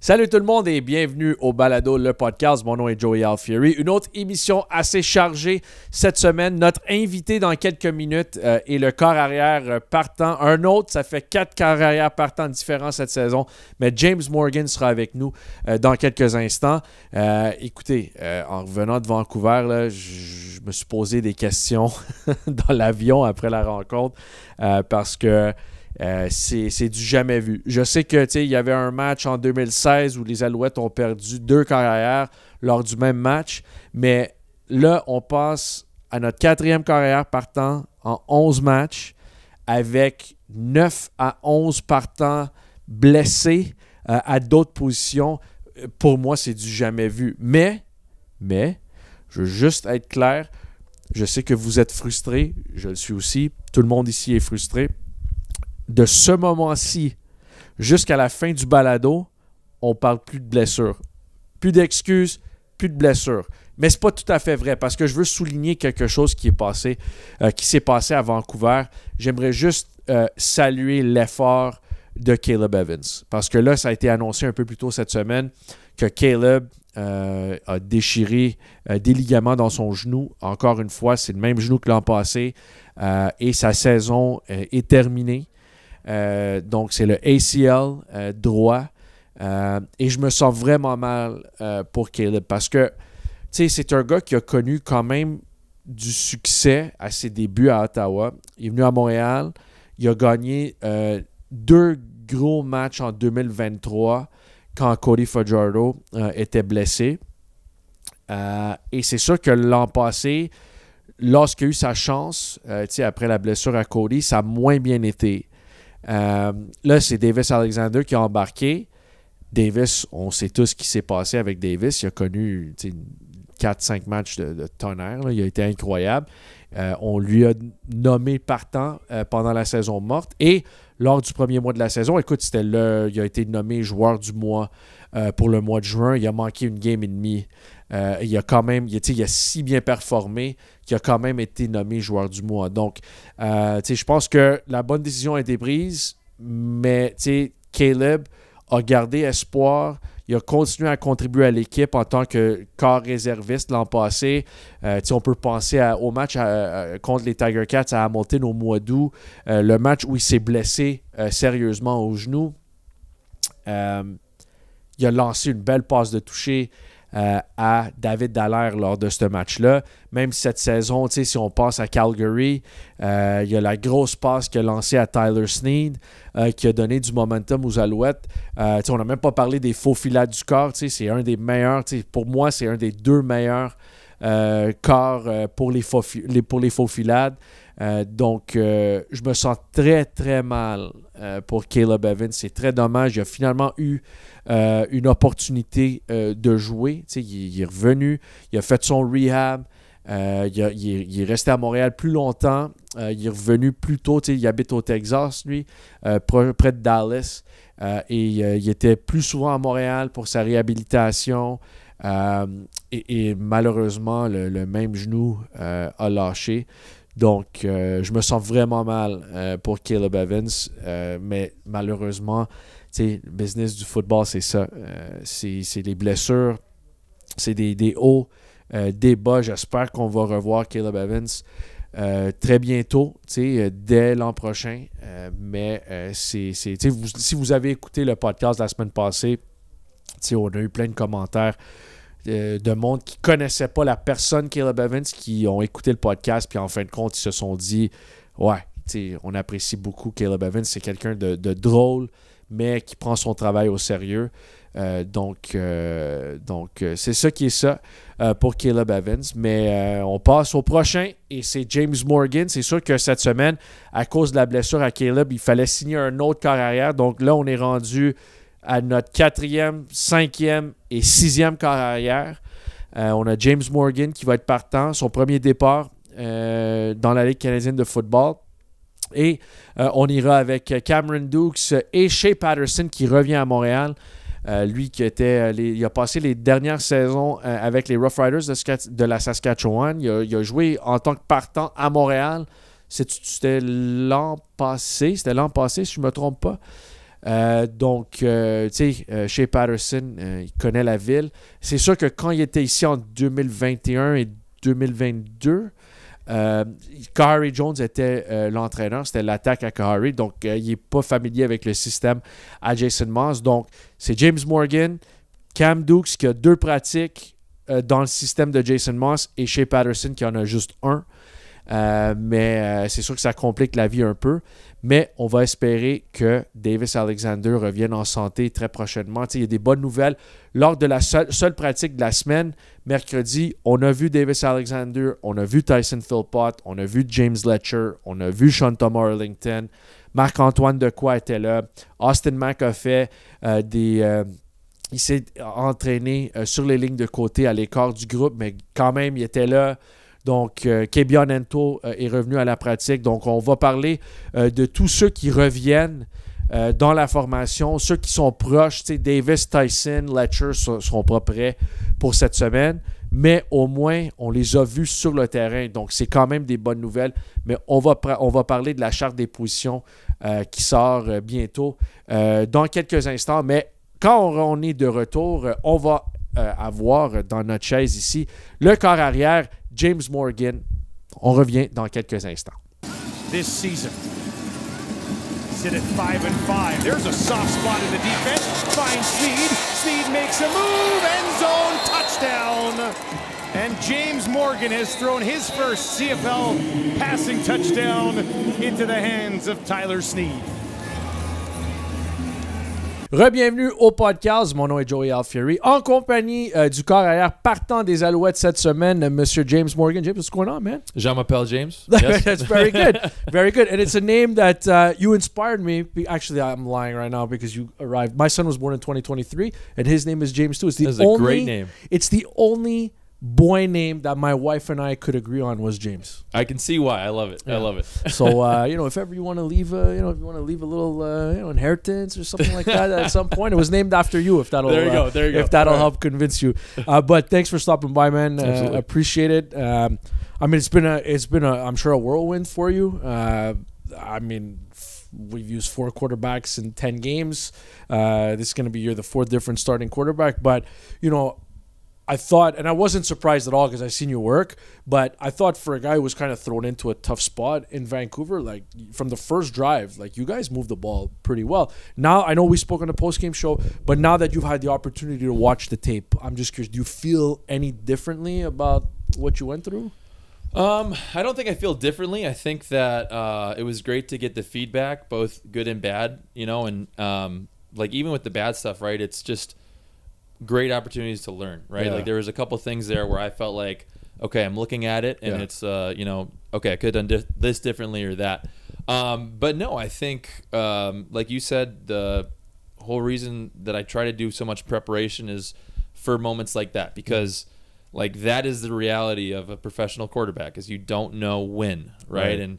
Salut tout le monde et bienvenue au Balado, le podcast. Mon nom est Joey Alfieri. Une autre émission assez chargée cette semaine. Notre invité dans quelques minutes est le quart-arrière partant. Un autre, ça fait 4 quart-arrières partants différents cette saison. Mais James Morgan sera avec nous dans quelques instants. Écoutez, en revenant de Vancouver, là, je me suis posé des questions dans l'avion après la rencontre parce que c'est du jamais vu. Je sais que il y avait un match en 2016 où les Alouettes ont perdu 2 carrières lors du même match, mais là, on passe à notre 4e carrière partant en 11 matchs avec 9 à 11 partants blessés à d'autres positions. Pour moi, c'est du jamais vu. Mais, je veux juste être clair, je sais que vous êtes frustrés, je le suis aussi, tout le monde ici est frustré. De ce moment-ci jusqu'à la fin du balado, on ne parle plus de blessures. Plus d'excuses, plus de blessures. Mais ce n'est pas tout à fait vrai parce que je veux souligner quelque chose qui s'est passé à Vancouver. J'aimerais juste saluer l'effort de Caleb Evans. Parce que là, ça a été annoncé un peu plus tôt cette semaine que Caleb a déchiré des ligaments dans son genou. Encore une fois, c'est le même genou que l'an passé et sa saison est terminée. Donc, c'est le ACL droit. Et je me sens vraiment mal pour Caleb parce que, c'est un gars qui a connu quand même du succès à ses débuts à Ottawa. Il est venu à Montréal. Il a gagné 2 gros matchs en 2023 quand Cody Fajardo était blessé. Et c'est sûr que l'an passé, lorsqu'il a eu sa chance, après la blessure à Cody, ça a moins bien été. Là, c'est Davis Alexander qui a embarqué. Davis, on sait tous ce qui s'est passé avec Davis. Il a connu 4-5 matchs de tonnerre. Là. Il a été incroyable. On lui a nommé partant pendant la saison morte. Et lors du premier mois de la saison, écoute, il a été nommé joueur du mois pour le mois de juin. Il a manqué une game et demie. Il a si bien performé qu'il a quand même été nommé joueur du mois. Donc, je pense que la bonne décision a été prise, mais Caleb a gardé espoir. Il a continué à contribuer à l'équipe en tant que corps réserviste l'an passé. On peut penser au match contre les Tiger Cats à Hamilton au mois d'août. Le match où il s'est blessé sérieusement au genou. Il a lancé une belle passe de toucher à David Dallaire lors de ce match-là. Même cette saison, si on passe à Calgary, il y a la grosse passe qu'il a lancée à Tyler Snead qui a donné du momentum aux Alouettes. On n'a même pas parlé des faux filades du corps. C'est un des meilleurs. Pour moi, c'est un des 2 meilleurs corps pour les faux filades. Donc, je me sens très, très mal pour Caleb Evans. C'est très dommage. Il a finalement eu une opportunité de jouer. Il est revenu. Il a fait son rehab. Il est resté à Montréal plus longtemps. Il est revenu plus tôt. Il habite au Texas, lui, près de Dallas. Et il était plus souvent à Montréal pour sa réhabilitation. Et malheureusement, le même genou a lâché. Donc, je me sens vraiment mal pour Caleb Evans, mais malheureusement, le business du football, c'est ça. C'est les blessures, c'est des hauts, des bas. J'espère qu'on va revoir Caleb Evans très bientôt, dès l'an prochain. Mais si vous avez écouté le podcast la semaine passée, on a eu plein de commentaires de monde qui ne connaissait pas la personne Caleb Evans, qui ont écouté le podcast, puis en fin de compte, ils se sont dit « Ouais, on apprécie beaucoup Caleb Evans, c'est quelqu'un de drôle, mais qui prend son travail au sérieux. » Donc, c'est ça qui est ça pour Caleb Evans. Mais on passe au prochain, et c'est James Morgan. C'est sûr que cette semaine, à cause de la blessure à Caleb, il fallait signer un autre quart-arrière. Donc là, on est rendu à notre 4e, 5e et 6e quart-arrière. On a James Morgan qui va être partant, son premier départ dans la Ligue canadienne de football. Et on ira avec Cameron Dukes et Shea Patterson qui revient à Montréal. Lui qui il a passé les dernières saisons avec les Rough Riders de la Saskatchewan. Il a joué en tant que partant à Montréal. C'était l'an passé, si je ne me trompe pas. Donc, tu sais, Shea Patterson, il connaît la ville. C'est sûr que quand il était ici en 2021 et 2022, Kahari Jones était l'entraîneur, c'était l'attaque à Kahari, donc il n'est pas familier avec le système à Jason Moss. Donc, c'est James Morgan, Cam Dukes qui a 2 pratiques dans le système de Jason Moss et Shea Patterson qui en a juste 1. Mais c'est sûr que ça complique la vie un peu. Mais on va espérer que Davis Alexander revienne en santé très prochainement. Il y a des bonnes nouvelles. Lors de la seule pratique de la semaine, mercredi, on a vu Davis Alexander, on a vu Tyson Philpott, on a vu James Letcher, on a vu Sean Thomas Arlington, Marc-Antoine Dequoy était là, Austin Mack a fait il s'est entraîné sur les lignes de côté à l'écart du groupe, mais quand même, il était là. Donc, Kebion Ento est revenu à la pratique. Donc, on va parler de tous ceux qui reviennent dans la formation, ceux qui sont proches. Davis, Tyson, Letcher ne seront pas prêts pour cette semaine, mais au moins, on les a vus sur le terrain. Donc, c'est quand même des bonnes nouvelles. Mais on va parler de la charte des positions qui sort bientôt dans quelques instants. Mais quand on est de retour, on va avoir dans notre chaise ici le quart-arrière James Morgan. On revient dans quelques instants. This season, sit at 5-5. There's a soft spot in the defense. Finds Sneed. Sneed makes a move. End zone touchdown. And James Morgan has thrown his first CFL passing touchdown into the hands of Tyler Sneed. Re-bienvenue au PodcAls. Mon nom est Joey Alfieri. En compagnie du quart-arrière partant des Alouettes cette semaine, Monsieur James Morgan. James, what's going on, man? Jean m'appelle James. Yes. That's very good. Very good. And it's a name that you inspired me. Actually, I'm lying right now because you arrived. My son was born in 2023, and his name is James too. It's That's a great name. It's the only boy name that my wife and I could agree on was James. I can see why. I love it. Yeah. I love it. So if ever you want to leave, if you want to leave a little, inheritance or something like that at some point, it was named after you. If that'll there you go. There you go. If that'll help convince you. But thanks for stopping by, man. Appreciate it. I mean, it's been a I'm sure a whirlwind for you. I mean, we've used 4 quarterbacks in 10 games. This is going to be the 4th different starting quarterback, but I thought, and I wasn't surprised at all because I seen you work, but I thought for a guy who was kind of thrown into a tough spot in Vancouver, like from the first drive, like you guys moved the ball pretty well. Now, I know we spoke on the post-game show, but now that you've had the opportunity to watch the tape, I'm just curious, do you feel any differently about what you went through? I don't think I feel differently. I think that it was great to get the feedback, both good and bad, and like even with the bad stuff, right, it's just great opportunities to learn, right? Yeah. Like there was a couple things there where I felt like, okay, I'm looking at it and it's, okay, I could have done this differently or that. But no, I think, like you said, the whole reason that I try to do so much preparation is for moments like that, because like that is the reality of a professional quarterback, is you don't know when, right? And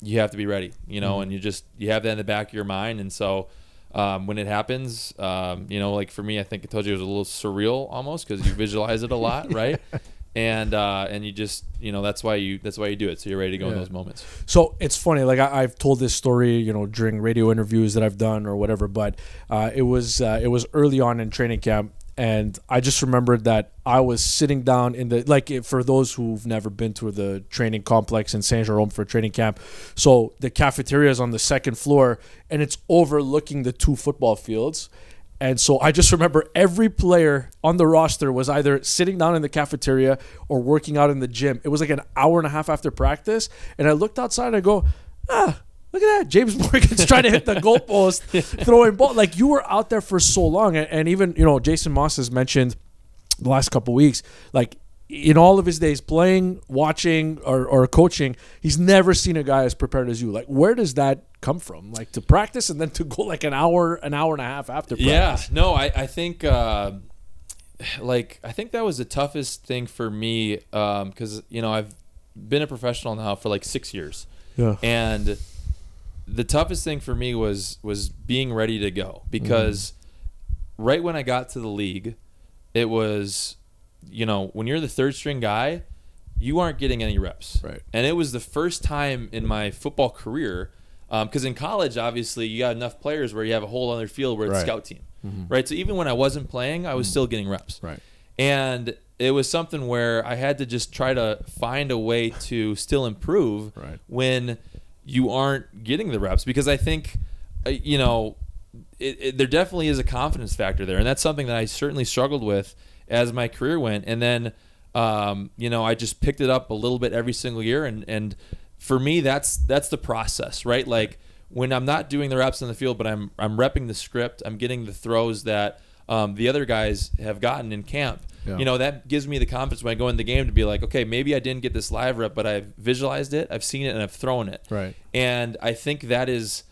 you have to be ready, and you have that in the back of your mind. And so when it happens, like for me, I think I told you it was a little surreal almost because you visualize it a lot, right? And you just, that's why you do it. So you're ready to go in those moments. So it's funny, like I've told this story, during radio interviews that I've done or whatever, but it was early on in training camp. And I just remembered that I was sitting down for those who've never been to the training complex in Saint Jerome for training camp. So the cafeteria is on the 2nd floor and it's overlooking the 2 football fields. And so I just remember every player on the roster was either sitting down in the cafeteria or working out in the gym. It was like an hour and a half after practice. And I looked outside and I go, look at that. James Morgan's trying to hit the goalpost, throwing ball. Like, you were out there for so long. And even, Jason Moss has mentioned the last couple of weeks, like, in all of his days playing, watching, or coaching, he's never seen a guy as prepared as you. Like, where does that come from? Like, to practice and then to go like an hour and a half after practice? Yeah. No, I think, I think that was the toughest thing for me because, I've been a professional now for like 6 years. Yeah. And the toughest thing for me was being ready to go, because right when I got to the league, it was, when you're the 3rd string guy, you aren't getting any reps. Right. And it was the first time in my football career Because in college, obviously, you got enough players where you have a whole other field where it's scout team, right? So even when I wasn't playing, I was still getting reps. Right. And it was something where I had to just try to find a way to still improve when you aren't getting the reps. Because I think, you know, there definitely is a confidence factor there. And that's something that I certainly struggled with as my career went. And then, you know, I just picked it up a little bit every single year. And for me, that's the process, right? Like when I'm not doing the reps in the field, but I'm repping the script, I'm getting the throws that the other guys have gotten in camp. Yeah. You know, that gives me the confidence when I go in the game to be like, okay, maybe I didn't get this live rep, but I've visualized it, I've seen it, and I've thrown it. Right. And I think that is,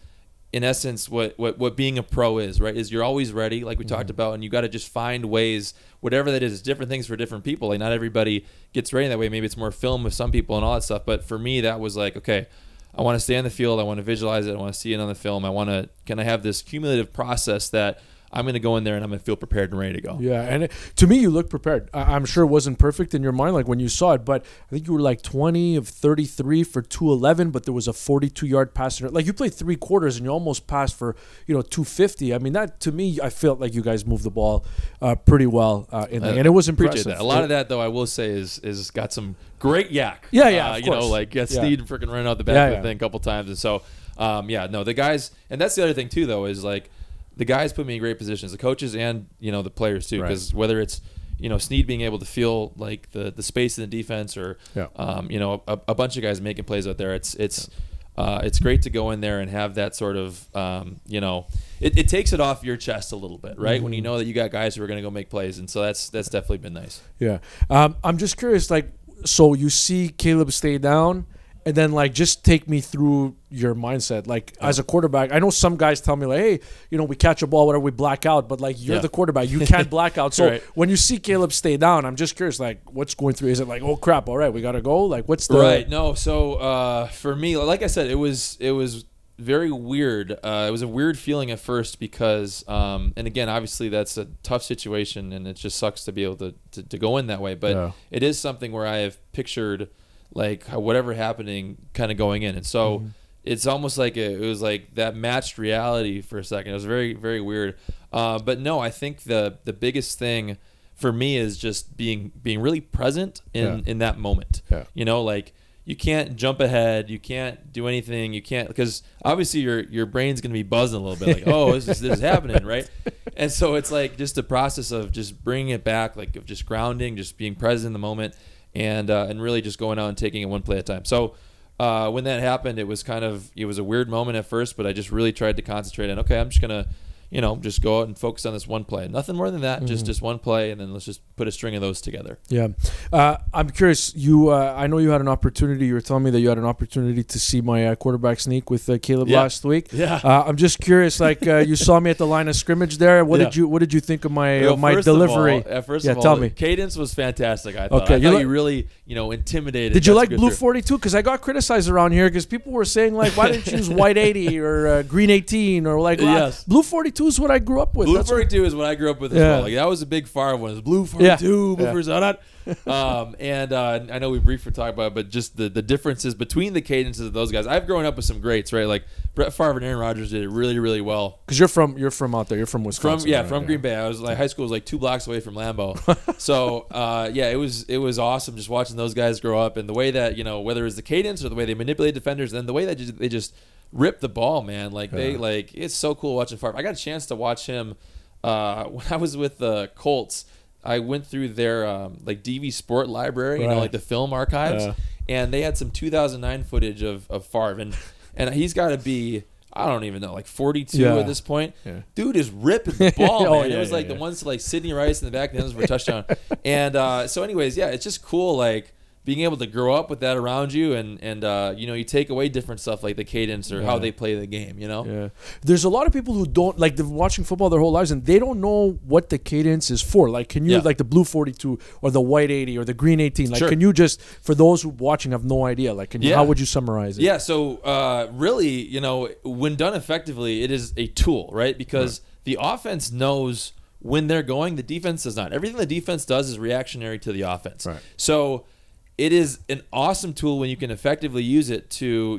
in essence, what being a pro is, right? Is you're always ready, like we talked about, and you got to just find ways, whatever that is, different things for different people. Like not everybody gets ready that way. Maybe it's more film with some people and all that stuff. But for me, that was like, okay, I want to stay on the field. I want to visualize it. I want to see it on the film. Can I have this cumulative process that I'm going to go in there and I'm going to feel prepared and ready to go. Yeah, and to me, you look prepared. I'm sure it wasn't perfect in your mind, like when you saw it, but I think you were like 20 of 33 for 211, but there was a 42-yard pass. Like you played 3 quarters and you almost passed for 250. I mean, that to me, I felt like you guys moved the ball pretty well in there, and it was impressive. Appreciate that. A lot of that, though, I will say is got some great yak. Yeah, of you course. Know, like Sneed freaking running out the back of the thing a couple times, and so the guys, and that's the other thing too, though, is like. The guys put me in great positions, the coaches and the players too, because whether it's Sneed being able to feel like the space in the defense, or a bunch of guys making plays out there, it's great to go in there and have that sort of it takes it off your chest a little bit, right? When you know that you got guys who are going to go make plays, and so that's definitely been nice. Yeah, I'm just curious, like, so you see Caleb stay down. And then, like, just take me through your mindset. Like, as a quarterback, I know some guys tell me, like, hey, we catch a ball, whatever, we black out. But, like, you're the quarterback. You can't black out. So when you see Caleb stay down, I'm just curious, like, what's going through? Is it like, oh, crap, all right, we got to go? Like, what's the – Right. No, so for me, like I said, it was very weird. It was a weird feeling at first because and again, obviously, that's a tough situation, and it just sucks to be able to go in that way. But it is something where I have pictured – like whatever happening kind of going in, and so it's almost like it was like that matched reality for a second. It was very, very weird, but no, I think the biggest thing for me is just being really present in that moment. Like you can't jump ahead, you can't do anything, you can't, because obviously your brain's gonna be buzzing a little bit, like, oh, this is happening, right? And so it's like just the process of just bringing it back, like of just grounding, just being present in the moment. And really just going out and taking it one play at a time. So when that happened, it was a weird moment at first, but I just really tried to concentrate on, okay, I'm just going to, just go out and focus on this one play. Nothing more than that, just one play, and then let's just put a string of those together. Yeah. I'm curious, I know you had an opportunity, you were telling me that you had an opportunity to see my quarterback sneak with Caleb last week. Yeah. I'm just curious, like you saw me at the line of scrimmage there. What did you think of my delivery? First of all, tell me. Cadence was fantastic, I thought. Okay. I thought you really, intimidated. Did you like Blue 42? Because I got criticized around here because people were saying, like, why didn't you use White 80 or Green 18 or like Blue 42 is what I grew up with. Blue 42 is what I grew up with as well. Like that was a big fire one. It was Blue 42, Blue 42. And I know we briefly talked about it, but just the differences between the cadences of those guys. I've grown up with some greats, right? Like Brett Favre and Aaron Rodgers did it really, really well. Because you're from out there. You're from Wisconsin. From Green Bay. I was like, high school was like 2 blocks away from Lambeau. So it was awesome just watching those guys grow up, and the way that whether it's the cadence or the way they manipulate defenders, and the way that they just rip the ball, man. Like it's so cool watching Favre. I got a chance to watch him when I was with the Colts. I went through their like DV Sport library, like the film archives, and they had some 2009 footage of Favre, and he's got to be, I don't even know, like 42 at this point. Dude is ripping the ball, man. It was like the ones to like Sidney Rice in the back of the end for a touchdown. And so anyways, it's just cool, like being able to grow up with that around you, and you take away different stuff like the cadence or how they play the game, There's a lot of people who don't, like, they're watching football their whole lives and they don't know what the cadence is for. Like, can you, like the Blue 42 or the White 80 or the Green 18, like, can you just, for those who watching have no idea, like, how would you summarize it? Yeah, so really, when done effectively, it is a tool, right? Because the offense knows when they're going, the defense does not. Everything the defense does is reactionary to the offense. Right. So it is an awesome tool when you can effectively use it to,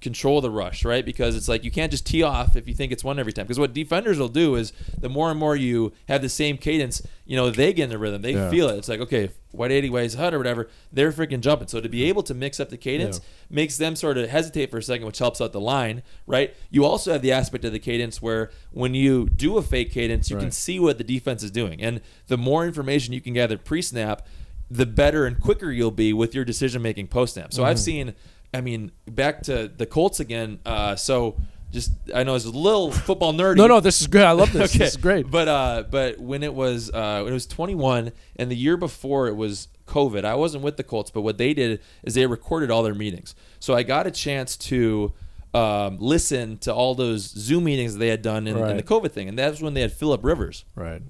control the rush, right? Because it's like you can't just tee off if you think it's one every time. Because what defenders will do is the more and more you have the same cadence, they get in the rhythm. They feel it. It's like, okay, white 80 ways hut or whatever, they're freaking jumping. So to be able to mix up the cadence makes them sort of hesitate for a second, which helps out the line, right? You also have the aspect of the cadence where when you do a fake cadence, you can see what the defense is doing. And the more information you can gather pre-snap, the better and quicker you'll be with your decision-making post-snap. So I've seen, back to the Colts again. I know it's a little football nerdy. No, this is good. I love this. Okay. This is great. But when it was 21, and the year before it was COVID, I wasn't with the Colts, but what they did is they recorded all their meetings. So I got a chance to listen to all those Zoom meetings that they had done in the COVID thing, and that was when they had Phillip Rivers. Right.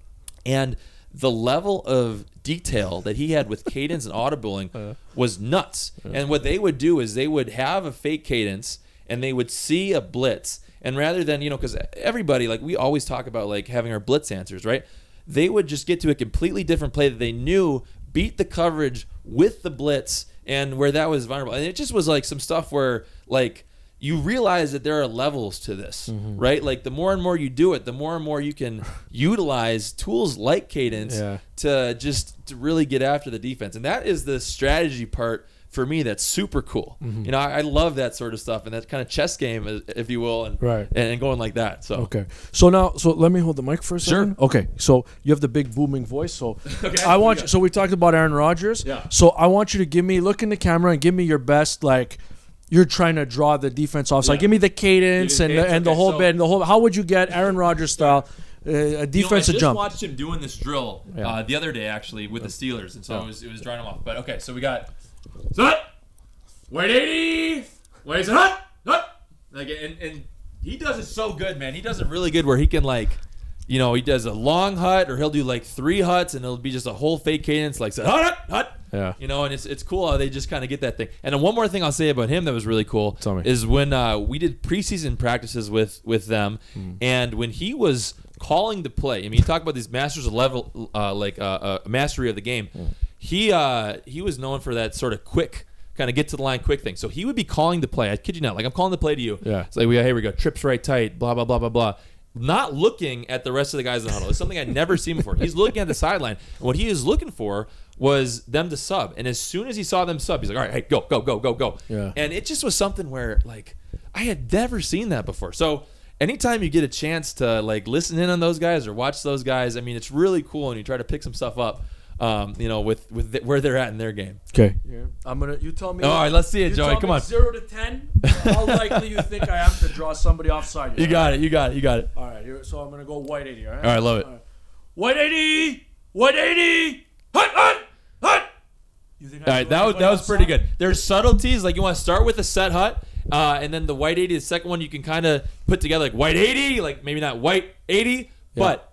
And the level of detail that he had with cadence and audibling was nuts. And what they would do is they would have a fake cadence and they would see a blitz. And rather than, because everybody, like we always talk about like having our blitz answers, right? They would just get to a completely different play that they knew beat the coverage with the blitz and where that was vulnerable. And it just was like some stuff where like you realize that there are levels to this, right? Like the more and more you do it, the more and more you can utilize tools like cadence to really get after the defense. And that is the strategy part for me that's super cool. I love that sort of stuff and that kind of chess game, if you will, and going like that. So So let me hold the mic for a second. Sure. Okay. So you have the big booming voice. So Okay. So we talked about Aaron Rodgers. Yeah. So I want you to look in the camera and give me your best, like you're trying to draw the defense off. So give me the cadence and the whole bit and the whole. How would you get Aaron Rodgers style? A defensive jump. I just watched him doing this drill the other day actually with the Steelers, and so it was drawing him off. But okay, so we got hut, white 80, white hut, like, and he does it so good, man. He does it really good where he can like, he does a long hut or he'll do like 3 huts and it'll be just a whole fake cadence like hut. Yeah. And it's cool how they just kind of get that thing. And then one more thing I'll say about him that was really cool is when we did preseason practices with them, and when he was calling the play, you talk about these masters of level, mastery of the game. He was known for that sort of quick, kind of get to the line quick thing. So he would be calling the play. I kid you not. Like I'm calling the play to you. Yeah. It's like, here we go. Trips right tight, blah, blah, blah, blah, blah. Not looking at the rest of the guys in the huddle. It's something I'd never seen before. He's looking at the sideline. And what he is looking for was them to sub. And as soon as he saw them sub, he's like, all right, hey, go, go, go, go, go. Yeah. And it just was something where, like, I had never seen that before. So anytime you get a chance to, like, listen in on those guys or watch those guys, it's really cool. And you try to pick some stuff up, with where they're at in their game. Okay. Yeah. You tell me. All right, let's see it, Joey. Come on. 0 to 10. How likely you think I am to draw somebody offside? You got it. All right. So I'm going to go white 80, all right? All right, love it. All right. White 80! White 80! Hut! You think all right, that was pretty good. There's subtleties, like you want to start with a set hut, and then the white 80, the second one you can kind of put together like white 80, like maybe not white 80, but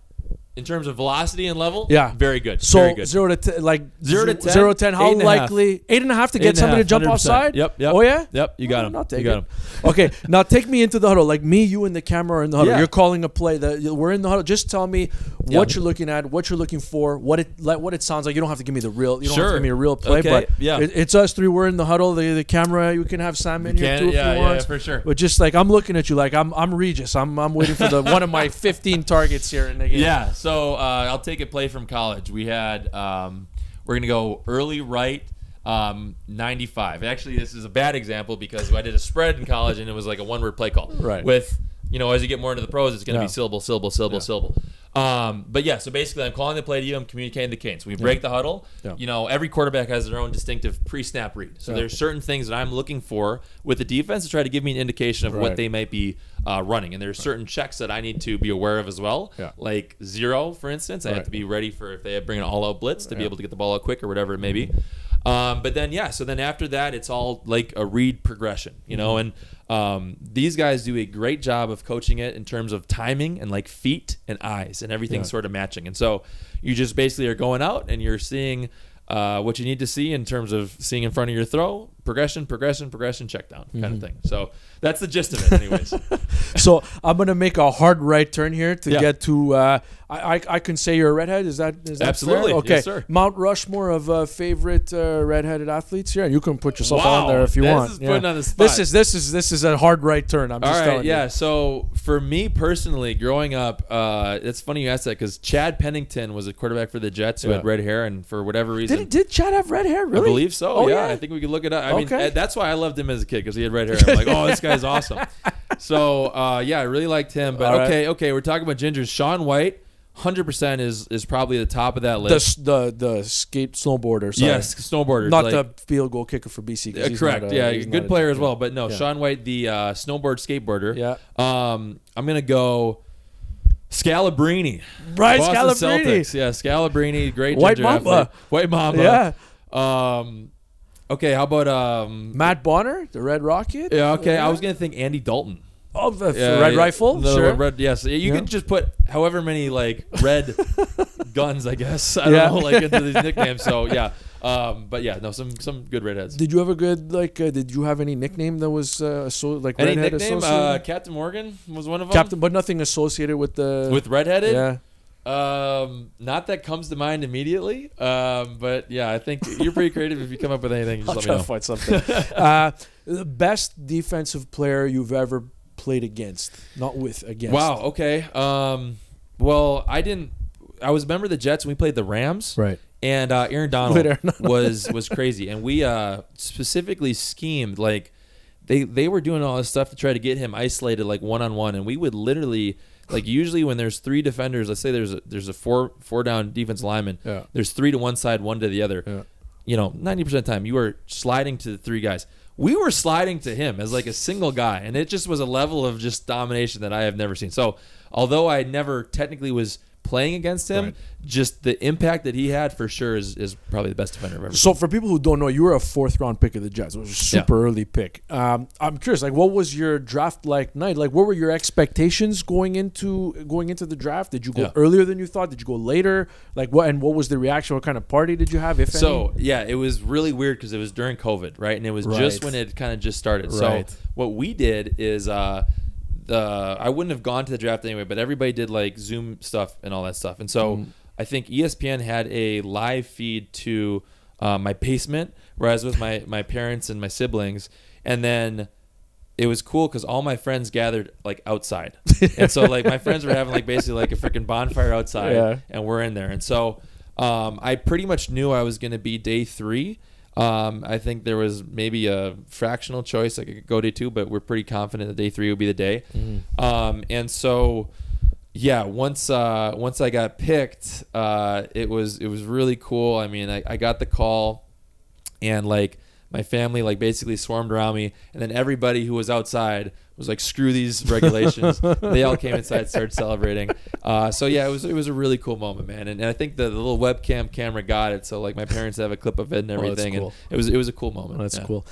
in terms of velocity and level, very good. So very good. 0 to 10, like 0 to 10. 0 to 10. How likely? 8.5 to get somebody to jump 100%. offside. Yep. Oh yeah. Yep. You got him. You got him. Okay. Now take me into the huddle. Like me, you, and the camera are in the huddle. Yeah. You're calling a play. We're in the huddle. Just tell me what you're looking at, what you're looking for, what it sounds like. You don't have to give me the real. You don't have to give me a real play. Okay. But yeah. It's us three. We're in the huddle. The camera. You can have Sam in here too if you want. Yeah, for sure. But just like I'm looking at you, like I'm Regis. I'm waiting for one of my 15 targets here in the game. Yeah. So I'll take a play from college. We had we're gonna go early right 95. Actually, this is a bad example because I did a spread in college and it was like a one-word play call. Right. With as you get more into the pros, it's gonna be syllable. But yeah, so basically I'm calling the play to you, I'm communicating the cadence. We break the huddle. Yeah. Every quarterback has their own distinctive pre-snap read. So there's certain things that I'm looking for with the defense to try to give me an indication of what they might be running. And there's certain checks that I need to be aware of as well. Yeah. Like 0, for instance. I have to be ready for if they bring an all-out blitz to be able to get the ball out quick or whatever it may be. But then, so then after that, it's all like a read progression, and these guys do a great job of coaching it in terms of timing and like feet and eyes and everything sort of matching. And so you just basically are going out and you're seeing what you need to see in terms of seeing in front of your throw, progression, check down kind of thing. So that's the gist of it, anyways. So I'm gonna make a hard right turn here to get to. I can say you're a redhead. Is that absolutely fair? Okay. Yes, sir. Mount Rushmore of favorite redheaded athletes here. You can put yourself on there if you want. This is putting on the spot. This is a hard right turn. I'm just telling you. Yeah. So for me personally, growing up, it's funny you asked that because Chad Pennington was a quarterback for the Jets who had red hair, and for whatever reason, did Chad have red hair? Really? I believe so. Oh, yeah, I think we could look it up. I mean, that's why I loved him as a kid because he had red hair. I'm like, oh, this guy's awesome. So I really liked him. But okay, we're talking about gingers. Shaun White. 100% is probably the top of that list. The skate snowboarder. Sorry. Yes, snowboarder. Not the field goal kicker for BC. Correct. Good player as well. But no, Shaun White, the snowboard skateboarder. Yeah. I'm gonna go Scalabrini. Right, Boston Scalabrini. Celtics. Yeah, Scalabrini. Great White ginger Mamba. athlete. White Mamba. Yeah. Okay, how about Matt Bonner, the Red Rocket? Yeah. Okay, I was gonna think Andy Dalton. Oh, the Red Rifle? Sure. Red, yes. You can just put however many like red guns, I guess. I don't know, like into these nicknames. So yeah. But yeah, no, some good redheads. Did you have a good did you have any nickname that was like any redhead nickname? associated? Captain Morgan was one of them. Captain, but nothing associated with the redheaded? Yeah. Not that comes to mind immediately. But yeah, I think you're pretty creative if you come up with anything. Just I'll let try me know. to find something. The best defensive player you've ever played against, not with, against. Wow. Okay. Well, I was a member of the Jets when we played the Rams. Right. And Aaron Donald was crazy, and we specifically schemed like they were doing all this stuff to try to get him isolated like one-on-one, and we would literally like usually when there's three defenders, let's say there's a four down defense lineman, there's three to one side, one to the other. Yeah. You know, 90% of the time you are sliding to the three guys. We were sliding to him as like a single guy, and it just was a level of just domination that I have never seen. So although I never technically was playing against him, just the impact that he had for sure is probably the best defender I've ever seen. So for people who don't know, you were a 4th round pick of the Jets. It was a super early pick. I'm curious, like, what was your draft like night? Like, what were your expectations going into the draft? Did you go earlier than you thought? Did you go later? Like, what was the reaction? What kind of party did you have, if any? So yeah, it was really weird because it was during COVID, right? And it was just when it kind of just started. So what we did is I wouldn't have gone to the draft anyway, but everybody did like Zoom stuff and all that stuff. And so I think ESPN had a live feed to my basement where I was with my parents and my siblings. And then it was cool because all my friends gathered like outside. And so like my friends were having like basically like a freaking bonfire outside and we're in there. And so I pretty much knew I was going to be day 3. I think there was maybe a fractional choice I could go day 2, but we're pretty confident that day 3 would be the day. And so, yeah, once I got picked, it was really cool. I mean, I got the call, and like my family like basically swarmed around me, and then everybody who was outside was like, screw these regulations. They all came inside, started celebrating. So yeah, it was a really cool moment, man. And I think the little webcam camera got it. So like my parents have a clip of it and everything. Cool. And it was a cool moment. That's cool.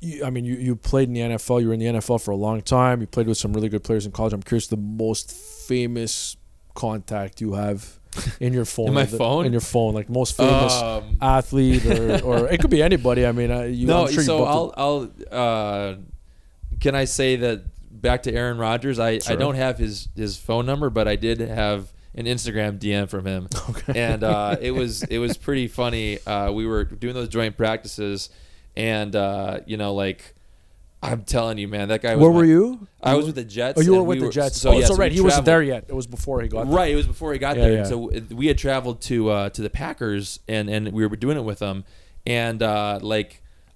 You played in the NFL. You were in the NFL for a long time. You played with some really good players in college. I'm curious the most famous contact you have in your phone. In my phone? In your phone, like most famous athlete or it could be anybody. I mean, I'm sure I'll can I say that back to Aaron Rodgers? I don't have his phone number, but I did have an Instagram DM from him. Okay. And it was pretty funny. We were doing those joint practices, and like I'm telling you, man, that guy was. Where were you? I was with the Jets. Oh, you were with the Jets. So right. He wasn't there yet. It was before he got there. Right. It was before he got there. Yeah. So we had traveled to the Packers, and we were doing it with them, and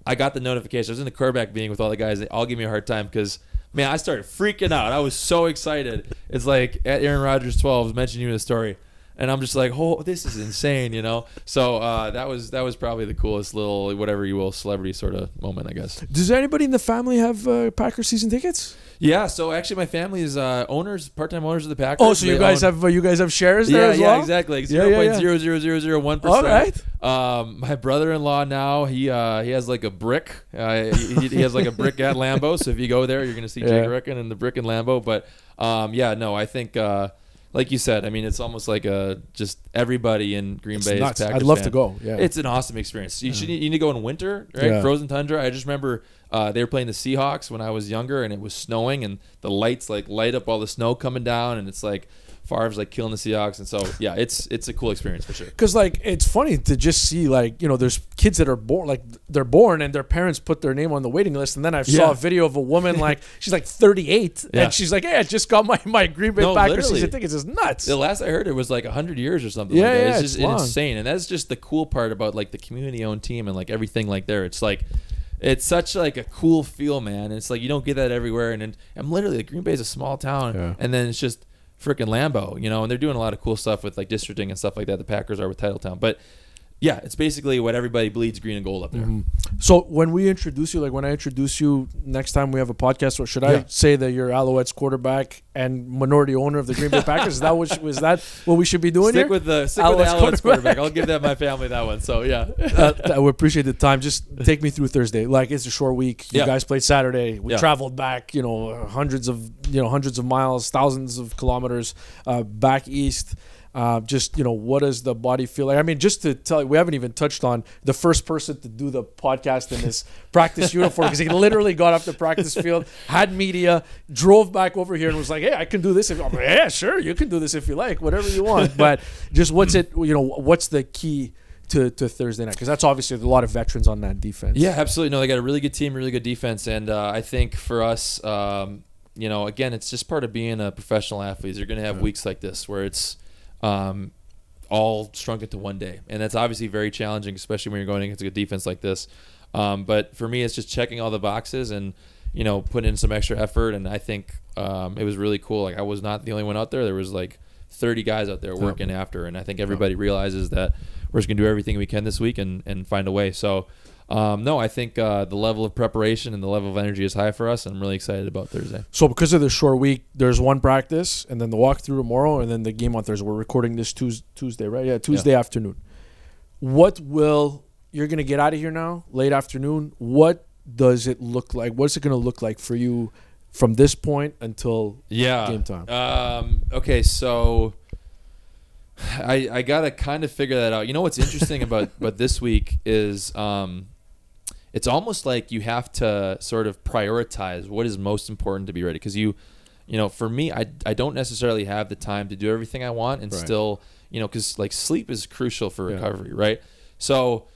I got the notification. I was in the quarterback meeting with all the guys. They all gave me a hard time because, man, I started freaking out. I was so excited. It's like at Aaron Rodgers 12 mentioned you in the story, and I'm just like, oh, this is insane, So that was probably the coolest little whatever you will celebrity sort of moment, I guess. Does anybody in the family have Packers season tickets? Yeah, so actually my family is part-time owners of the Packers. Oh, so you guys have shares there as well? Yeah, exactly. Like 0.00001%. All right. My brother-in-law now, he has like a brick. He has like a brick at Lambeau. So if you go there, you're gonna see Jake Ricken and the brick in Lambeau. But I think like you said, I mean, it's almost like just everybody in Green Bay is nuts. Packers I'd love fan. to go. Yeah, It's an awesome experience. You need to go in winter, right? Frozen tundra. I just remember they were playing the Seahawks when I was younger, and it was snowing, and the lights like light up all the snow coming down, and it's like Favre's like killing the Seahawks, and so yeah, it's a cool experience for sure. Because like it's funny to just see like there's kids that are born they're born and their parents put their name on the waiting list, and then I saw a video of a woman like she's like 38 and she's like, hey, I just got my Green Bay Packers season tickets. It's nuts. The last I heard it was like 100 years or something. Yeah, like that. yeah, it's just insane, and that's just the cool part about like the community-owned team and like everything like there. It's like. It's such like a cool feel, man. And it's like you don't get that everywhere. And I'm literally like Green Bay is a small town, and then it's just freaking Lambeau, and they're doing a lot of cool stuff with like districting and stuff like that. The Packers are with Titletown, but yeah, it's basically what everybody bleeds green and gold up there. So when we introduce you, like when I introduce you next time we have a podcast, or should I say that you're Alouettes quarterback and minority owner of the Green Bay Packers? Is that what we should be doing Stick here? with the Alouettes quarterback. I'll give that my family that one. So yeah, I would appreciate the time. Just take me through Thursday. Like it's a short week. You guys played Saturday. We traveled back, hundreds of miles, thousands of kilometers back east. What does the body feel like? I mean, just to tell you, we haven't even touched on the first person to do the podcast in his practice uniform, because he literally got off the practice field, had media, drove back over here and was like, hey, I can do this. I'm like, yeah, sure, you can do this if you like, whatever you want. But just what's the key to Thursday night? Because that's obviously a lot of veterans on that defense. Yeah, absolutely. No, they got a really good team, really good defense. And I think for us, again, it's just part of being a professional athlete. You're going to have weeks like this where it's all shrunk into one day, and that's obviously very challenging, especially when you're going against a good defense like this. But for me, it's just checking all the boxes and putting in some extra effort. And I think it was really cool. Like I was not the only one out there. There was like 30 guys out there working after, and I think everybody realizes that we're just gonna do everything we can this week and find a way. So I think the level of preparation and the level of energy is high for us, and I'm really excited about Thursday. So because of the short week, there's one practice, and then the walkthrough tomorrow, and then the game on Thursday. We're recording this Tuesday, right? Yeah, Tuesday afternoon. You're going to get out of here now, late afternoon. What does it look like? What's it going to look like for you from this point until game time? Okay, so I got to kind of figure that out. What's interesting about this week is it's almost like you have to sort of prioritize what is most important to be ready. Because for me, I don't necessarily have the time to do everything I want, and still, because like sleep is crucial for recovery, right? So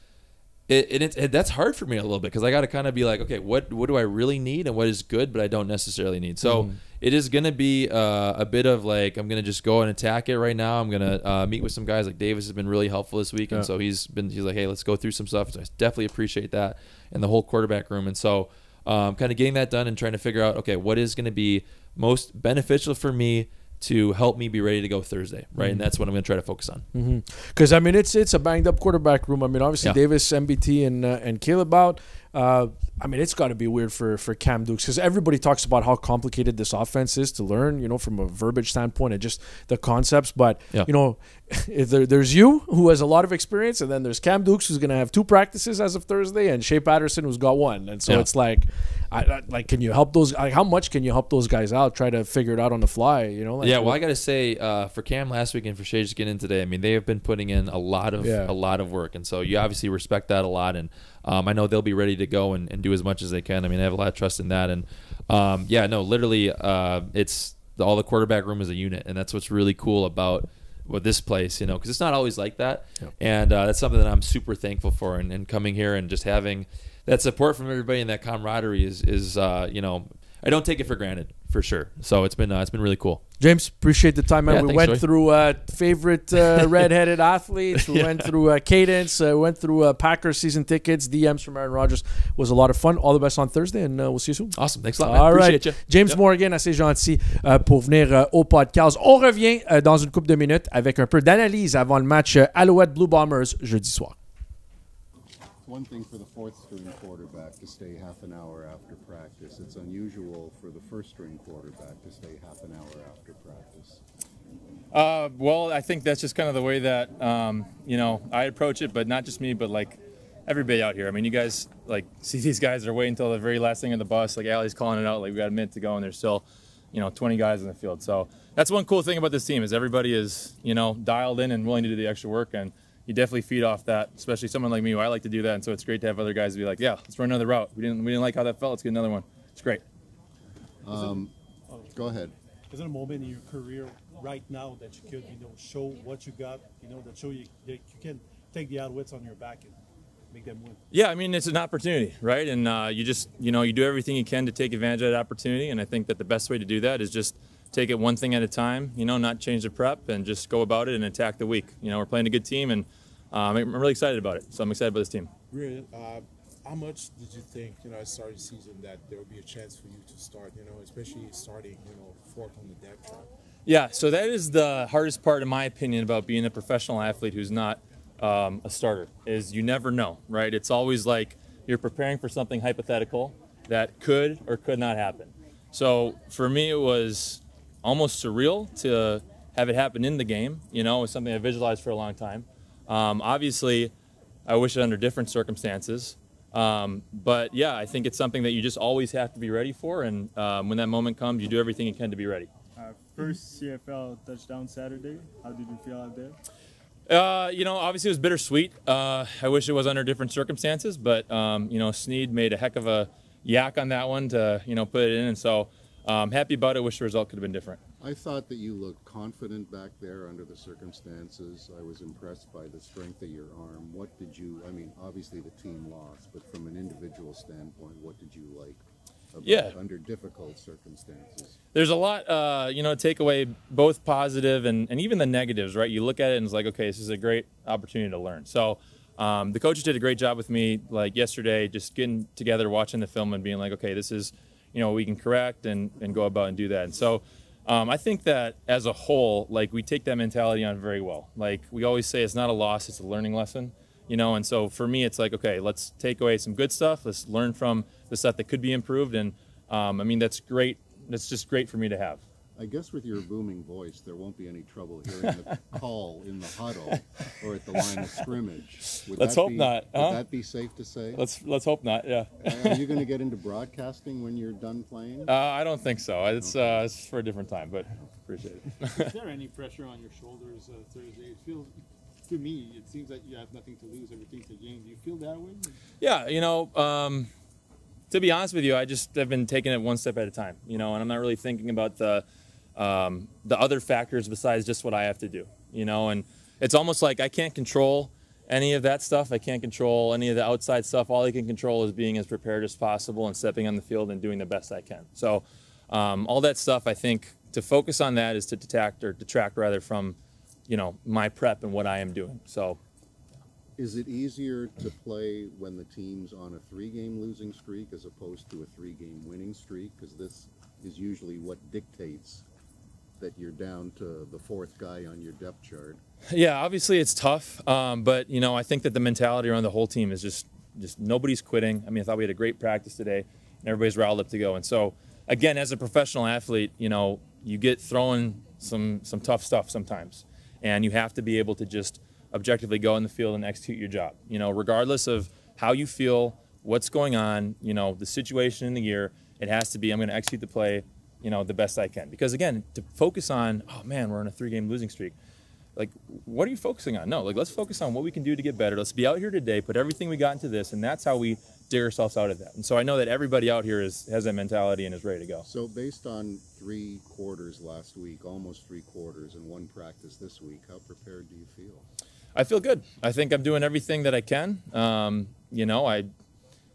that's hard for me a little bit, because I got to kind of be like, okay, what do I really need and what is good, but I don't necessarily need. So it is going to be a bit of like, I'm going to just go and attack it right now. I'm going to meet with some guys. Like Davis has been really helpful this week. And so he's like, hey, let's go through some stuff. So I definitely appreciate that, and the whole quarterback room. And so kind of getting that done and trying to figure out, okay, what is going to be most beneficial for me to help me be ready to go Thursday, right? And that's what I'm going to try to focus on. Because I mean, it's a banged up quarterback room. I mean, obviously Davis, MBT, and Caleb out. I mean, it's got to be weird for Cam Dukes, because everybody talks about how complicated this offense is to learn, from a verbiage standpoint and just the concepts. But, if there's you, who has a lot of experience, and then there's Cam Dukes, who's going to have 2 practices as of Thursday, and Shea Patterson, who's got 1. And so it's like, can you help those? Like, how much can you help those guys out? Try to figure it out on the fly, Well, I got to say, for Cam last week and for Shea just getting in today, I mean, they have been putting in a lot of work. And so you obviously respect that a lot. And I know they'll be ready to go and do as much as they can. I mean, I have a lot of trust in that. And literally, it's all the quarterback room is a unit, and that's what's really cool about this place, because it's not always like that. And that's something that I'm super thankful for. And coming here and just having that support from everybody and that camaraderie is I don't take it for granted, for sure. So it's been really cool. James, appreciate the time, man. We thanks, went Joey. through favorite redheaded athletes. We went through cadence. Went through Packers season tickets. DMs from Aaron Rodgers. Was a lot of fun. All the best on Thursday, and we'll see you soon. Awesome. Thanks a lot, man. All right. Appreciate you. James Morgan, assez gentil pour venir au PodcAls. On revient dans une couple de minutes avec un peu d'analyse avant le match Alouettes Blue Bombers jeudi soir. One thing for the fourth-string quarterback to stay half an hour after practice. It's unusual for the first-string quarterback to stay half an hour after practice. Well, I think that's just kind of the way that, I approach it, but not just me, but like everybody out here. I mean, you guys see these guys are waiting until the very last thing on the bus. Like Allie's calling it out, like we got a minute to go, and they're still 20 guys in the field. So that's one cool thing about this team is everybody is, dialed in and willing to do the extra work, and you definitely feed off that, especially someone like me who I like to do that. And so it's great to have other guys be like, yeah, let's run another route. We didn't like how that felt. Let's get another one. It's great. Go ahead. Is there a moment in your career right now that you could, show what you got, that show you that you can take the Alouettes on your back and make them win? Yeah, I mean, it's an opportunity, right? And you just, you do everything you can to take advantage of that opportunity. And I think that the best way to do that is just take it one thing at a time, not change the prep and just go about it and attack the week. We're playing a good team, and I'm really excited about it. So I'm excited about this team. Really, how much did you think, at the start of the season that there would be a chance for you to start, especially starting, fourth on the depth chart? Yeah, so that is the hardest part, in my opinion, about being a professional athlete who's not a starter, is you never know, right? It's always like you're preparing for something hypothetical that could or could not happen. So for me, it was almost surreal to have it happen in the game. It was something I visualized for a long time. Obviously, I wish it under different circumstances. But yeah, I think it's something that you just always have to be ready for. And when that moment comes, you do everything you can to be ready. First CFL touchdown Saturday. How did you feel out there? Obviously it was bittersweet. I wish it was under different circumstances, but, Snead made a heck of a yak on that one to, put it in. And so happy about it. Wish the result could have been different. I thought that you looked confident back there under the circumstances. I was impressed by the strength of your arm. What did you, obviously the team lost, but from an individual standpoint, what did you like about under difficult circumstances? There's a lot, take away both positive and even the negatives, right? You look at it and it's like, okay, this is a great opportunity to learn. So the coaches did a great job with me, like yesterday, just getting together, watching the film and being like, okay, this is, we can correct and go about and do that. And so I think that as a whole, we take that mentality on very well. We always say it's not a loss, it's a learning lesson. And so for me, it's like, okay, let's take away some good stuff. Let's learn from the stuff that could be improved. And that's great. That's just great for me to have. I guess with your booming voice, there won't be any trouble hearing the call in the huddle or at the line of scrimmage. Let's hope not. Would that be safe to say? Let's hope not. Yeah. Are you going to get into broadcasting when you're done playing? I don't think so. It's for a different time, but appreciate it. Is there any pressure on your shoulders Thursday? It feels, to me, it seems like you have nothing to lose, everything to gain. Do you feel that way? Yeah, to be honest with you, I just have been taking it one step at a time, and I'm not really thinking about the other factors besides just what I have to do, and it's almost like I can't control any of that stuff. I can't control any of the outside stuff. All I can control is being as prepared as possible and stepping on the field and doing the best I can. So all that stuff, I think, to focus on that is to detract rather from, my prep and what I am doing. So. Is it easier to play when the team's on a 3-game losing streak as opposed to a 3-game winning streak? Because this is usually what dictates that you're down to the 4th guy on your depth chart. Yeah, obviously it's tough, but I think that the mentality around the whole team is just nobody's quitting. I thought we had a great practice today, and everybody's riled up to go. And so, again, as a professional athlete, you get thrown some tough stuff sometimes, and you have to be able to just objectively go in the field and execute your job. Regardless of how you feel, what's going on, the situation in the year, it has to be, I'm going to execute the play, the best I can. Because again, to focus on, oh man, we're on a 3-game losing streak. What are you focusing on? No, let's focus on what we can do to get better. Let's be out here today, put everything we got into this, and that's how we dig ourselves out of that. And so I know that everybody out here has that mentality and is ready to go. So based on 3 quarters last week, almost 3 quarters, and 1 practice this week, how prepared do you feel? I feel good. I think I'm doing everything that I can.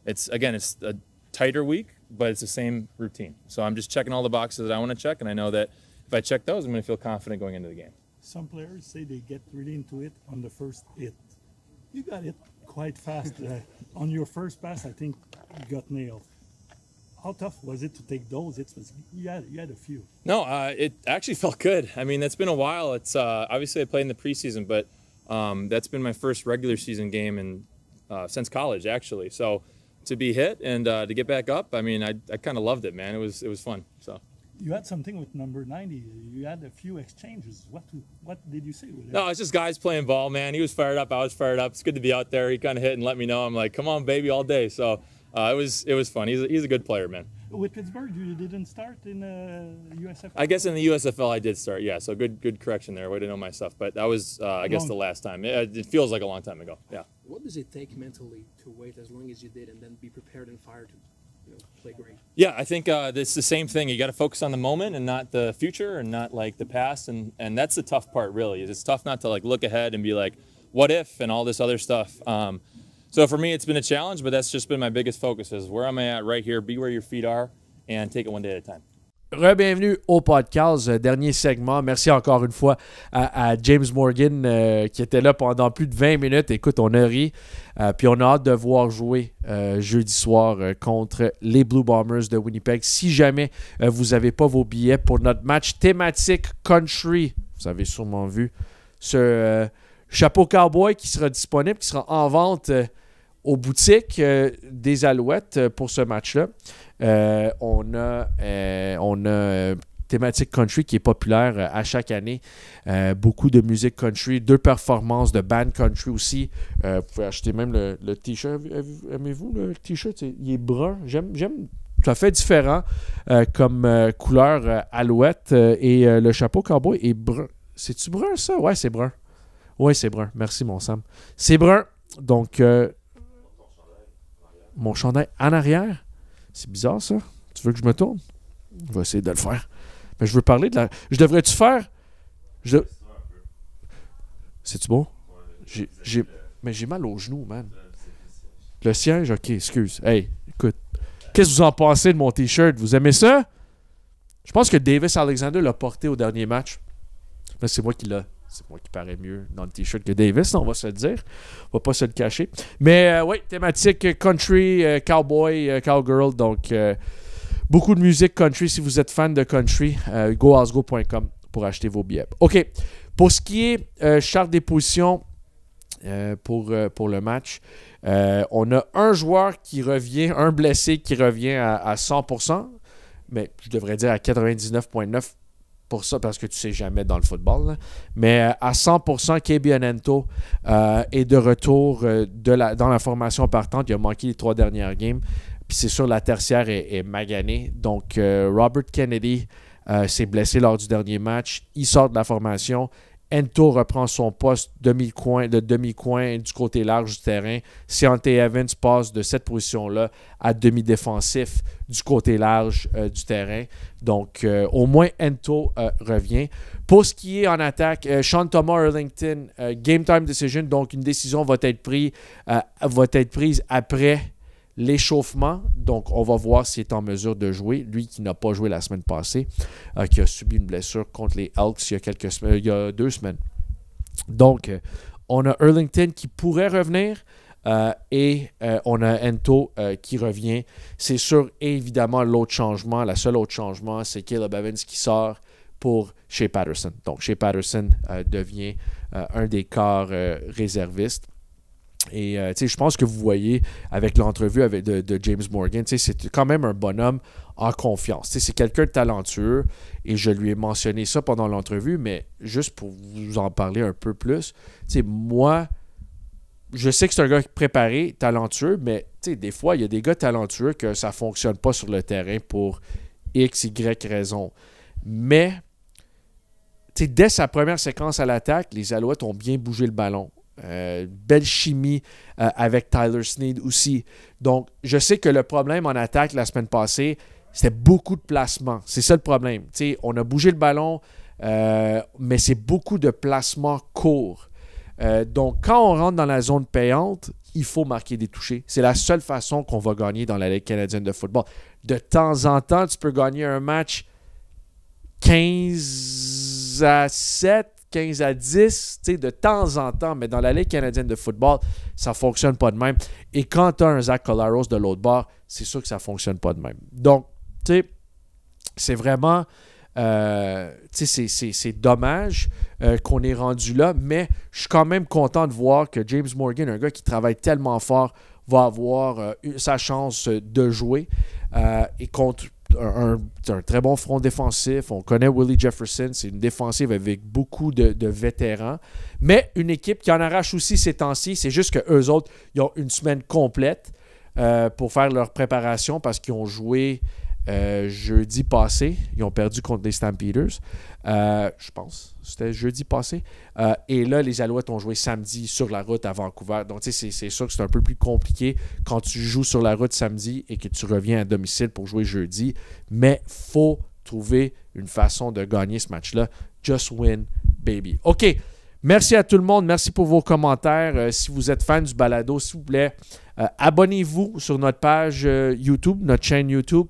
It's a tighter week, but it's the same routine. So I'm just checking all the boxes that I want to check, and I know that if I check those, I'm going to feel confident going into the game. Some players say they get really into it on the first hit. You got it quite fast. On your first pass, I think you got nailed. How tough was it to take those hits? You had a few. No, it actually felt good. It's been a while. It's obviously I played in the preseason, but that's been my first regular season game since college, actually. So to be hit and to get back up, I kind of loved it, man. It was fun. So. You had something with number 90. You had a few exchanges. What did you say with it? No, it's just guys playing ball, man. He was fired up. I was fired up. It's good to be out there. He kind of hit and let me know. I'm like, come on, baby, all day. So it was fun. He's a good player, man. With Pittsburgh, you didn't start in USFL? I guess in the USFL I did start, yeah. So good correction there. Way to know my stuff. But that was, I guess, the last time. It feels like a long time ago, yeah. What does it take mentally to wait as long as you did and then be prepared and fired to play great? Yeah, I think it's the same thing. You got to focus on the moment and not the future and not like the past. And that's the tough part, really. It's tough not to like look ahead and be like, what if and all this other stuff. So for me, it's been a challenge, but that's just been my biggest focus is where am I at right here, be where your feet are, and take it one day at a time. Re-bienvenue au PodcAls, dernier segment. Merci encore une fois à James Morgan qui était là pendant plus de 20 minutes. Écoute, on a ri. Puis on a hâte de voir jouer jeudi soir contre les Blue Bombers de Winnipeg. Si jamais vous n'avez pas vos billets pour notre match thématique country, vous avez sûrement vu ce chapeau cowboy qui sera disponible, qui sera en vente aux boutiques des Alouettes pour ce match-là. On a thématique country qui est populaire à chaque année. Beaucoup de musique country, 2 performances de band country aussi. Vous pouvez acheter même le t-shirt. Aimez-vous le t-shirt? Il est brun. J'aime. Ça fait différent comme couleur Alouette. Et le chapeau cowboy est brun. C'est-tu brun ça? Ouais, c'est brun. Ouais, c'est brun. Merci mon Sam. C'est brun. Donc, mon chandail en arrière. C'est bizarre, ça. Tu veux que je me tourne? On va essayer de le faire. Mais je veux parler de la... Je devrais-tu faire... C'est-tu beau? Mais j'ai mal aux genoux, man. Le siège? OK, excuse. Hey, écoute. Qu'est-ce que vous en pensez de mon T-shirt? Vous aimez ça? Je pense que Davis Alexander l'a porté au dernier match. Mais c'est moi qui l'ai. C'est moi qui parais mieux dans le T-shirt que Davis, on va se le dire. On va pas se le cacher. Mais oui, thématique country, cowboy, cowgirl. Donc, beaucoup de musique country. Si vous êtes fan de country, alsgo.com pour acheter vos billets. OK. Pour ce qui est charte des positions pour le match, on a un joueur qui revient, un blessé qui revient à 100%, mais je devrais dire à 99,9% pour ça, parce que tu sais jamais dans le football. Là. Mais à 100%, KB Anento est de retour dans la formation partante. Il a manqué les 3 dernières games. Puis c'est sûr, la tertiaire est maganée. Donc, Robert Kennedy s'est blessé lors du dernier match. Il sort de la formation. Ento reprend son poste de demi-coin du côté large du terrain. Seante Evans passe de cette position-là à demi-défensif du côté large du terrain. Donc, au moins, Ento revient. Pour ce qui est en attaque, Sean Thomas Erlington, game time decision. Donc, une décision va être prise après l'échauffement. Donc, on va voir s'il est en mesure de jouer. Lui qui n'a pas joué la semaine passée, qui a subi une blessure contre les Elks il y a 2 semaines. Donc, on a Erlington qui pourrait revenir et on a Ento qui revient. C'est sûr, évidemment, la seul autre changement, c'est Caleb Evans qui sort pour Shea Patterson. Donc, Shea Patterson devient un des quarts réservistes. Et je pense que vous voyez avec l'entrevue de James Morgan, c'est quand même un bonhomme en confiance. C'est quelqu'un de talentueux et je lui ai mentionné ça pendant l'entrevue, mais juste pour vous en parler un peu plus, moi, je sais que c'est un gars préparé, talentueux, mais des fois, il y a des gars talentueux que ça ne fonctionne pas sur le terrain pour X, Y raison. Mais dès sa première séquence à l'attaque, les Alouettes ont bien bougé le ballon. Belle chimie avec Tyler Snead aussi. Donc, je sais que le problème en attaque la semaine passée, c'était beaucoup de placements. C'est ça le problème. On a bougé le ballon, mais c'est beaucoup de placements courts. Donc, quand on rentre dans la zone payante, il faut marquer des touchés. C'est la seule façon qu'on va gagner dans la Ligue canadienne de football. De temps en temps, tu peux gagner un match 15-7, 15-10, de temps en temps, mais dans la Ligue canadienne de football, ça ne fonctionne pas de même. Et quand tu as un Zach Collaros de l'autre bord, c'est sûr que ça ne fonctionne pas de même. Donc, c'est vraiment... c'est dommage qu'on est rendu là, mais je suis quand même content de voir que James Morgan, un gars qui travaille tellement fort, va avoir sa chance de jouer et contre un très bon front défensif. On connaît Willie Jefferson, c'est une défensive avec beaucoup de vétérans, mais une équipe qui en arrache aussi ces temps-ci. C'est juste qu'eux autres, ils ont une semaine complète pour faire leur préparation parce qu'ils ont joué jeudi passé. Ils ont perdu contre les Stampeders. Je pense. C'était jeudi passé. Et là, les Alouettes ont joué samedi sur la route à Vancouver. Donc, tu sais, c'est sûr que c'est un peu plus compliqué quand tu joues sur la route samedi et que tu reviens à domicile pour jouer jeudi. Mais il faut trouver une façon de gagner ce match-là. Just win, baby. OK. Merci à tout le monde. Merci pour vos commentaires. Si vous êtes fan du balado, s'il vous plaît, abonnez-vous sur notre page YouTube, notre chaîne YouTube.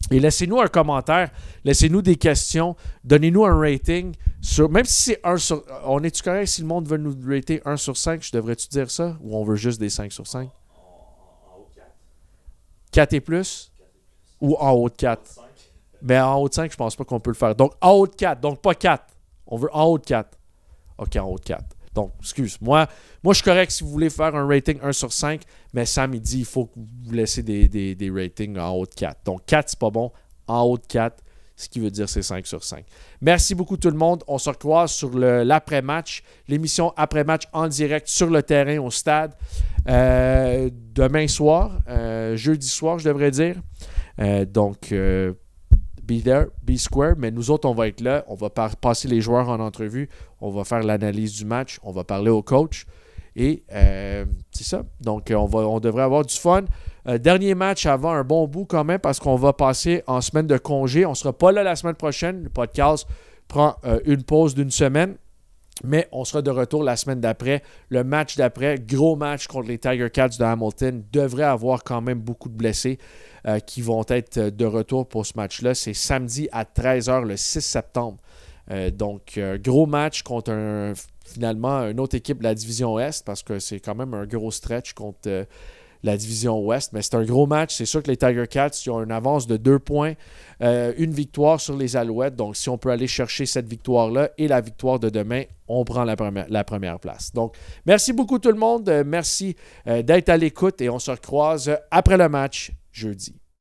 Et laissez-nous un commentaire, laissez-nous des questions, donnez-nous un rating. Même si c'est 1 sur... On est-tu correct si le monde veut nous rater 1 sur 5? Je devrais-tu dire ça? Ou on veut juste des 5 sur 5? En haut de 4. 4 et plus? Ou en haut de 4? Mais en haut de 5, je pense pas qu'on peut le faire. Donc, en haut de 4. Donc, pas 4. On veut en haut de 4. OK, en haut de 4. Donc, excuse-moi. Moi, je suis correct si vous voulez faire un rating 1 sur 5, mais Sam, il dit il faut que vous laissiez des ratings en haut de 4. Donc, 4, c'est pas bon. En haut de 4, ce qui veut dire c'est 5 sur 5. Merci beaucoup tout le monde. On se recroise sur l'après-match, l'émission après-match en direct sur le terrain au stade. Demain soir, jeudi soir, je devrais dire. Donc, be there, be square. Mais nous autres, on va être là. On va passer les joueurs en entrevue. On va faire l'analyse du match. On va parler au coach. Et c'est ça. Donc, on devrait avoir du fun. Dernier match avant un bon bout quand même parce qu'on va passer en semaine de congé. On ne sera pas là la semaine prochaine. Le PodcAls prend une pause d'une semaine. Mais on sera de retour la semaine d'après. Le match d'après, gros match contre les Tiger Cats de Hamilton, devrait avoir quand même beaucoup de blessés qui vont être de retour pour ce match-là. C'est samedi à 13h le 6 septembre. Donc, gros match contre finalement une autre équipe de la division Est parce que c'est quand même un gros stretch contre la division Ouest. Mais c'est un gros match. C'est sûr que les Tiger Cats ils ont une avance de 2 points, une victoire sur les Alouettes. Donc, si on peut aller chercher cette victoire-là et la victoire de demain, on prend la première place. Donc, merci beaucoup tout le monde. Merci d'être à l'écoute et on se recroise après le match jeudi.